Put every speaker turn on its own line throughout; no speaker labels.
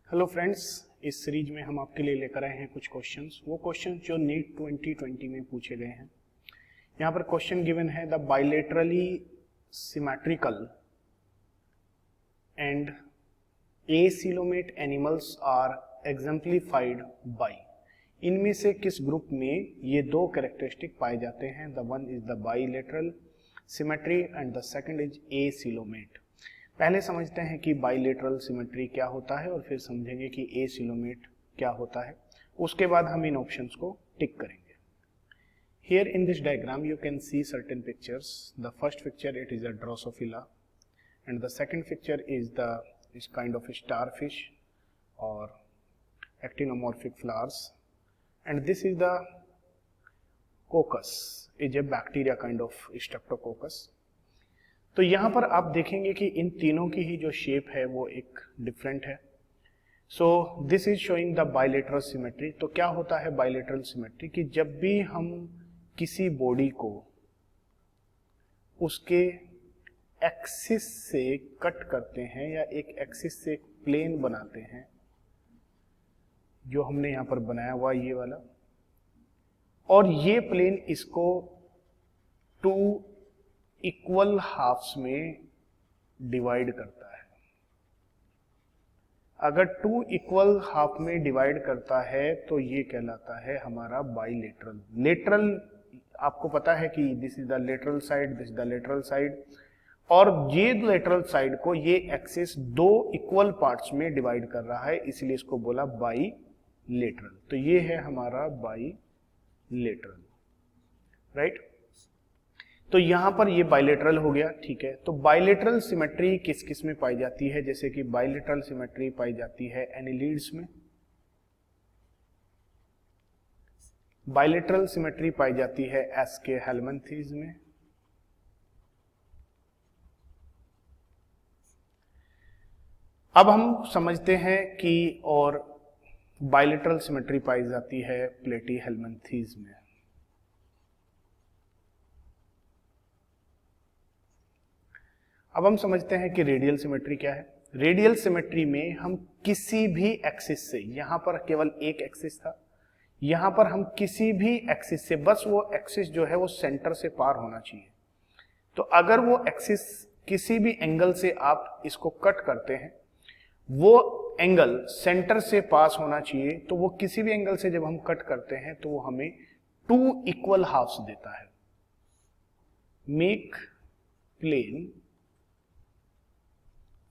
Hello friends, इस series में हम आपके लिए लेकर आए हैं कुछ क्वेश्चंस। वो क्वेश्चंस जो नीट 2020 में पूछे गए हैं। यहाँ पर क्वेश्चन गिवन है the bilaterally symmetrical and acoelomate animals are exemplified by. इनमें से किस ग्रुप में ये दो कैरेक्टरिस्टिक पाए जाते हैं? The one is the bilateral symmetry and the second is acoelomate. पहले समझते हैं कि बाइलेटरल सिमेट्री क्या होता है और फिर समझेंगे कि एसिलोमेट क्या होता है। उसके बाद हम इन ऑप्शंस को टिक करेंगे। Here in this diagram you can see certain pictures. The first picture it is a Drosophila and the second picture is kind of a starfish or actinomorphic flowers, and this is the coccus, is a bacteria kind of streptococcus. तो यहाँ पर आप देखेंगे कि इन तीनों की ही जो shape है वो एक डिफरेंट है। So this is showing the bilateral symmetry. तो क्या होता है बाइलेटरल सिमेट्री? कि जब भी हम किसी बॉडी को उसके एक्सिस से कट करते हैं या एक एक्सिस से प्लेन बनाते हैं, जो हमने यहाँ पर बनाया हुआ ये वाला, और ये प्लेन इसको टू इक्वल हाफ्स में डिवाइड करता है। अगर टू इक्वल हाफ में डिवाइड करता है तो ये कहलाता है हमारा बाइलेटरल। लेटरल आपको पता है कि this is the lateral side, this is the lateral side, और ये लेटरल साइड को ये एक्सिस दो इक्वल पार्ट्स में डिवाइड कर रहा है, इसलिए इसको बोला बाइलेटरल। तो ये है हमारा बाइलेटरल, राइट। तो यहां पर ये बाइलेटरल हो गया, ठीक है। तो बाइलेटरल सिमेट्री किस किस में पाई जाती है? जैसे कि बाइलेटरल सिमेट्री पाई जाती है एनिलीड्स में, बाइलेटरल सिमेट्री पाई जाती है एस्के हेलमिंथीज में, अब हम समझते हैं कि और बाइलेटरल सिमेट्री पाई जाती है प्लेटी हेलमिंथीज में। अब हम समझते हैं कि रेडियल सिमेट्री क्या है। रेडियल सिमेट्री में हम किसी भी एक्सिस से, यहां पर केवल एक एक्सिस था, यहां पर हम किसी भी एक्सिस से, बस वो एक्सिस जो है वो सेंटर से पार होना चाहिए। तो अगर वो एक्सिस किसी भी एंगल से आप इसको कट करते हैं, वो एंगल सेंटर से पास होना चाहिए। तो वो किसी भी एंगल से जब हम कट करते हैं तो वो हमें टू इक्वल हाफ्स देता है। Make plane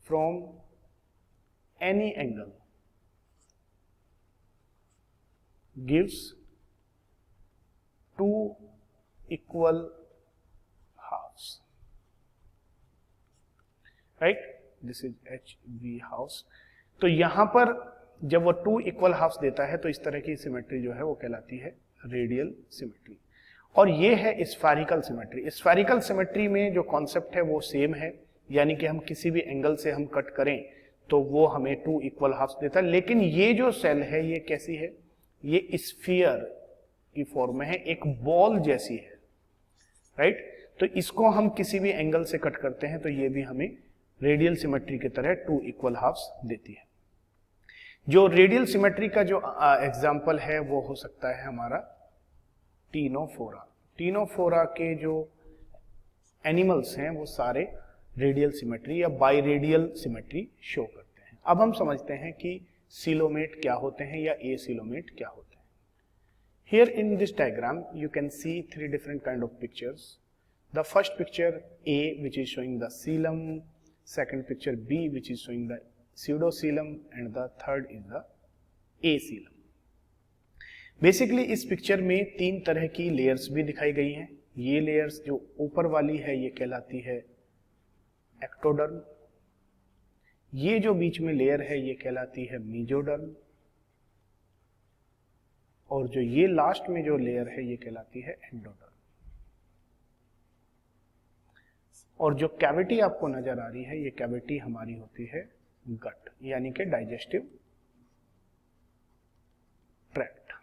from any angle gives two equal halves, right? This is HV house. तो यहां पर जब वो टू इक्वल हाफ्स देता है तो इस तरह की सिमेट्री जो है वो कहलाती है रेडियल सिमेट्री। और ये है स्फेरिकल सिमेट्री। स्फेरिकल सिमेट्री में जो कॉन्सेप्ट है वो सेम है, यानी कि हम किसी भी एंगल से हम कट करें तो वो हमें टू इक्वल हाफ्स देता है। लेकिन ये जो सेल है ये कैसी है? ये स्फीयर की फॉर्म में है, एक बॉल जैसी है, राइट। तो इसको हम किसी भी एंगल से कट करते हैं तो ये भी हमें रेडियल सिमेट्री की तरह टू इक्वल हाफ्स देती है। जो रेडियल सिमेट्री का जो एग्जाम्पल है वो हो सकता है हमारा टीनोफोरा। टीनोफोरा के जो एनिमल्स हैं वो सारे रेडियल सिमेट्री या बाइरेडियल सिमेट्री शो करते हैं। अब हम समझते हैं कि सिलोमेट क्या होते हैं या एसिलोमेट क्या होते हैं। Here in this diagram you can see three different kind of pictures. The first picture A which is showing the coelom, second picture B which is showing the pseudocoelom and the third is the acoelom. Basically इस picture में तीन तरह की layers भी दिखाई गई हैं। ये लेयर्स जो ऊपर वाली है ये कहलाती है एक्टोडर्म, ये जो बीच में लेयर है ये कहलाती है मीजोडर्म, और जो ये लास्ट में जो लेयर है ये कहलाती है एंडोडर्म। और जो कैविटी आपको नजर आ रही है ये कैविटी हमारी होती है गट, यानी कि डाइजेस्टिव ट्रैक्ट।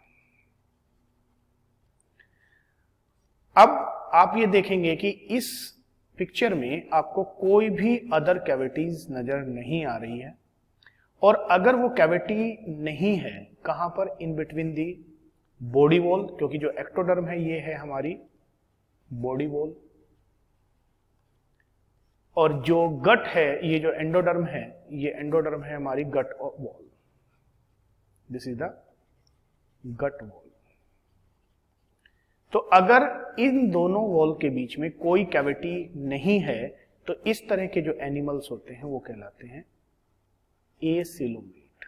अब आप ये देखेंगे कि इस पिक्चर में आपको कोई भी अदर कैविटीज नजर नहीं आ रही है, और अगर वो कैविटी नहीं है, कहां पर, in between the body wall, क्योंकि जो एक्टोडर्म है ये है हमारी बॉडी वॉल, और जो गट है, ये जो एंडोडर्म है, ये एंडोडर्म है हमारी gut wall, this is the gut wall. तो अगर इन दोनों वॉल के बीच में कोई कैविटी नहीं है, तो इस तरह के जो एनिमल्स होते हैं वो कहलाते हैं एसिलोमेट।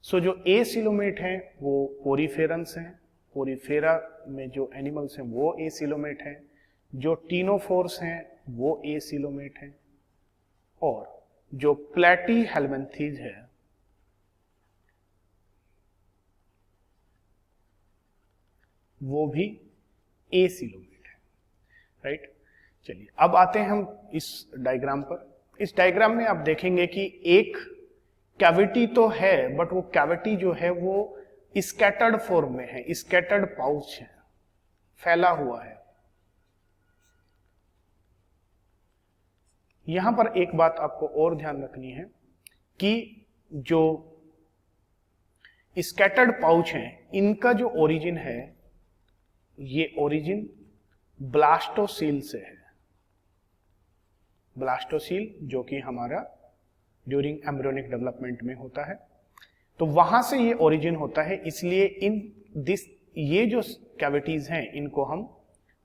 सो जो एसिलोमेट हैं वो पोरीफेरंस हैं, पोरीफेरा में जो एनिमल्स हैं वो एसिलोमेट हैं, जो टीनोफोर्स हैं वो एसिलोमेट हैं, और जो प्लेटीहेल्मिन्थीज है वो भी एसिलोमेट है, राइट। चलिए अब आते हैं हम इस डायग्राम पर। इस डायग्राम में आप देखेंगे कि एक कैविटी तो है, बट वो कैविटी जो है वो स्कैटर्ड फॉर्म में है, स्कैटर्ड पाउच है, फैला हुआ है। यहां पर एक बात आपको और ध्यान रखनी है कि जो स्कैटर्ड पाउच हैं, इनका जो ओरिजिन है, ये ओरिजिन ब्लास्टोसील से है। ब्लास्टोसील जो कि हमारा ड्यूरिंग एम्ब्रियोनिक डेवलपमेंट में होता है, तो वहां से ये ओरिजिन होता है। इसलिए ये जो कैविटीज हैं इनको हम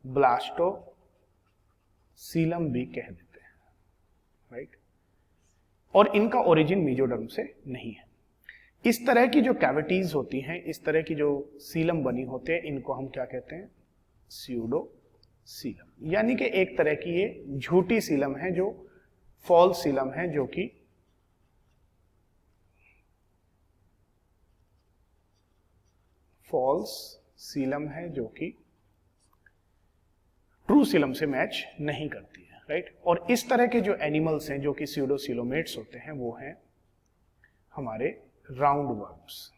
ब्लास्टोसीलम भी कह देते हैं, राइट। और इनका ओरिजिन मेसोडर्म से नहीं है। इस तरह की जो कैविटीज होती हैं, इस तरह की जो सीलम बनी होते हैं, इनको हम क्या कहते हैं, स्यूडोसीलम। यानी कि एक तरह की ये झूठी सीलम है, जो फॉल्स सीलम है, जो कि फॉल्स सीलम है, जो कि ट्रू सीलम से मैच नहीं करती है, राइट। और इस तरह के जो एनिमल्स हैं जो कि स्यूडोसीलोमेट्स होते हैं, वो हैं हमारे राउंड वर्म्स।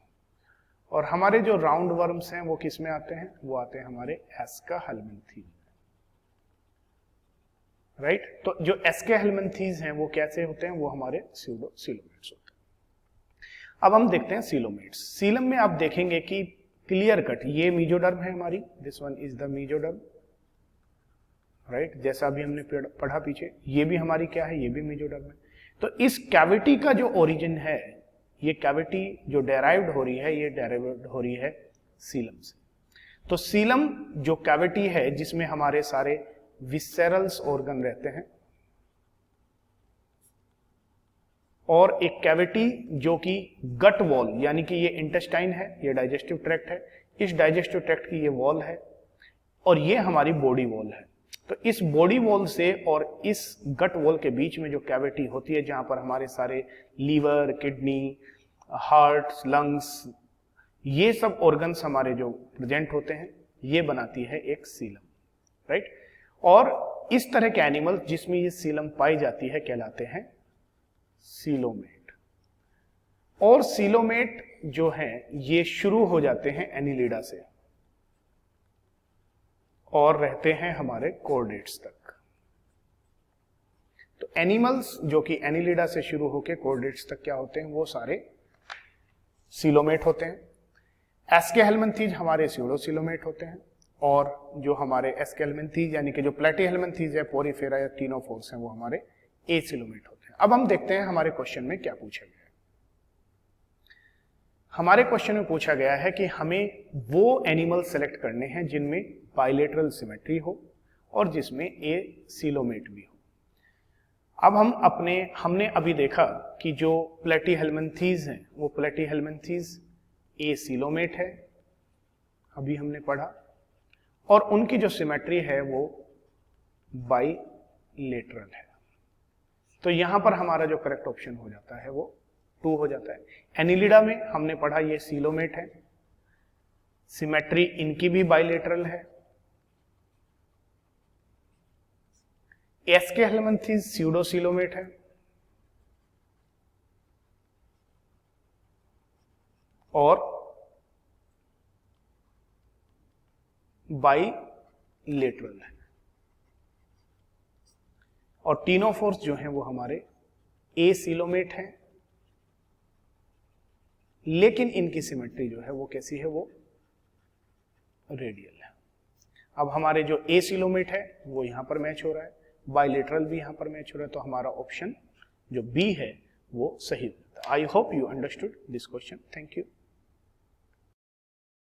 और हमारे जो राउंड वर्म्स हैं वो किस में आते हैं, वो आते हैं हमारे एस्काहेल्मिन्थीज, राइट। तो जो एस्काहेल्मिन्थीज हैं वो कैसे होते हैं, वो हमारे स्यूडोसीलोमेट्स होते हैं। अब हम देखते हैं सीलोमेट्स। सीलम में आप देखेंगे कि क्लियर कट ये मेसोडर्म है हमारी, this one is the mesoderm, right. जैसा अभी हमने पढ़ा पीछे, ये भी हमारी क्या है, ये भी मेसोडर्म है। तो इस कैविटी का जो ओरिजिन है, ये कैविटी जो डेराइव्ड हो रही है, ये डेराइव्ड हो रही है सीलम से। तो सीलम जो कैविटी है जिसमें हमारे सारे विसेरल्स ऑर्गन रहते हैं, और एक कैविटी जो कि गट वॉल, यानी कि ये इंटेस्टाइन है, ये डाइजेस्टिव ट्रैक्ट है, इस डाइजेस्टिव ट्रैक्ट की ये वॉल है, और ये हमारी बॉडी वॉल है। तो इस बॉडी वॉल से और इस गट वॉल के बीच में जो कैविटी होती है, जहां पर हमारे सारे लीवर, किडनी, हार्ट, लंग्स, ये सब ऑर्गन्स हमारे जो प्रेजेंट होते हैं, ये बनाती है एक सीलम, राइट। और इस तरह के एनिमल जिसमें ये सीलम पाई जाती है कहलाते हैं सीलोमेट। और सीलोमेट जो हैं ये शुरू हो जाते हैं एनिलिडा से और रहते हैं हमारे कॉर्डेट्स तक। तो एनिमल्स जो कि एनिलिडा से शुरू होकर कॉर्डेट्स तक क्या होते हैं, वो सारे सीलोमेट होते हैं। एस्काहेल्मिन्थीज हमारे स्यूडोसीलोमेट होते हैं, और जो हमारे एस्काहेल्मिन्थीज यानी कि जो प्लेटीहेल्मिन्थीज है, पोरीफेरा या टीनोफोर्स हैं, वो हमारे एसिलोमेट होते हैं। अब हम देखते हैं हमारे क्वेश्चन में क्या पूछा गया है। हमारे क्वेश्चन में पूछा गया है कि हमें वो एनिमल सेलेक्ट करने हैं जिनमें बाइलेटरल सिमेट्री हो और जिसमें एसिलोमेट भी हो। अब हमने अभी देखा कि जो प्लेटीहेल्मिन्थीज हैं वो प्लेटीहेल्मिन्थीज एसिलोमेट है, अभी हमने पढ़ा, और उनकी जो सिमेट्री है वो बाइलेटरल है। तो यहां पर हमारा जो करेक्ट ऑप्शन हो जाता है वो 2 हो जाता है। एनिलिडा में हमने पढ़ा ये सीलोमेट है, सिमेट्री इनकी भी बाइलेटरल है। एस्काहेल्मिन्थीज स्यूडोसीलोमेट है, और बाइलेटरल है। और टीनोफोर्स जो है वो हमारे एसिलोमेट है, लेकिन इनकी सिमेट्री जो है वो कैसी है, वो रेडियल है। अब हमारे जो ए सिलोमेट है वो यहां पर मैच हो रहा है, बाइलेटरल भी यहां पर मैच हो रहा है, तो हमारा ऑप्शन जो बी है वो सही होता है। I hope you understood this question. Thank you.